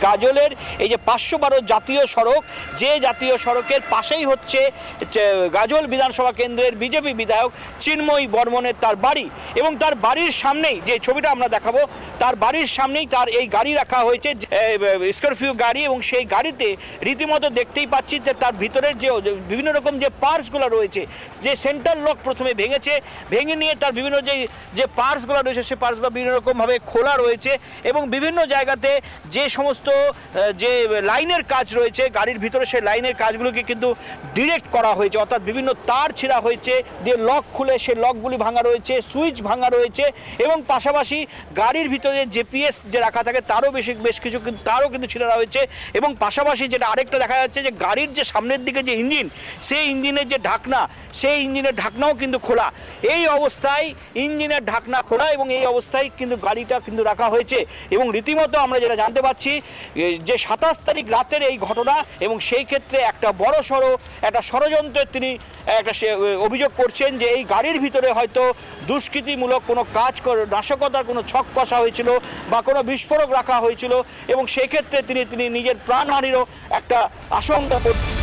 গাজলের এই যে 512 জাতীয় সড়ক, যে জাতীয় সড়কের পাশেই হচ্ছে গাজল বিধানসভা কেন্দ্রের বিজেপি বিধায়ক চিন্ময় বর্মনের তার বাড়ি, এবং তার বাড়ির সামনেই যে ছবিটা আমরা দেখাবো, তার বাড়ির সামনেই তার এই গাড়ি রাখা হয়েছে, স্করপিও গাড়ি, এবং সেই গাড়িতে রীতিমতো দেখতেই পাচ্ছি যে তার ভিতরের যে বিভিন্ন রকম যে পার্টসগুলো রয়েছে, যে সেন্টার লক প্রথমে ভেঙে নিয়ে তার বিভিন্ন যে পার্টসগুলো রয়েছে সে পার্টসগুলো বিভিন্ন রকমভাবে খোলা রয়েছে, এবং বিভিন্ন জায়গাতে যে সমস্ত যে লাইনের কাজ রয়েছে গাড়ির ভিতরে, সেই লাইনের কাজগুলোকে কিন্তু ডিরেক্ট করা হয়েছে, অর্থাৎ বিভিন্ন তার ছিঁড়া হয়েছে, দিয়ে লক খুলে সে লকগুলি ভাঙা রয়েছে, সুইচ ভাঙা রয়েছে, এবং পাশাপাশি গাড়ির ভিতরে জিপিএস যে রাখা থাকে তারও বেশ কিছু তারও কিন্তু ছিঁড়া হয়েছে, এবং পাশাপাশি যেটা আরেকটা দেখা যাচ্ছে যে গাড়ির যে সামনের দিকে যে ইঞ্জিন, সেই ইঞ্জিনের যে ঢাকনা, সেই ইঞ্জিনের ঢাকনাও কিন্তু খোলা। এই অবস্থায় ইঞ্জিনের ঢাকনা খোলা এবং এই অবস্থায় কিন্তু গাড়িটা কিন্তু রাখা হয়েছে, এবং রীতিমতো আমরা যেটা জানতে পারছি যে 27 তারিখ রাতের এই ঘটনা, এবং সেই ক্ষেত্রে একটা বড় সড়ো একটা ষড়যন্ত্রের তিনি একটা অভিযোগ করছেন যে এই গাড়ির ভিতরে হয়তো দুষ্কৃতিমূলক কোনো কাজ নাশকতার কোনো ছক কষা হয়েছিল বা কোনো বিস্ফোরক রাখা হয়েছিল, এবং সেক্ষেত্রে তিনি নিজের প্রাণহানিরও একটা আশঙ্কা করছেন।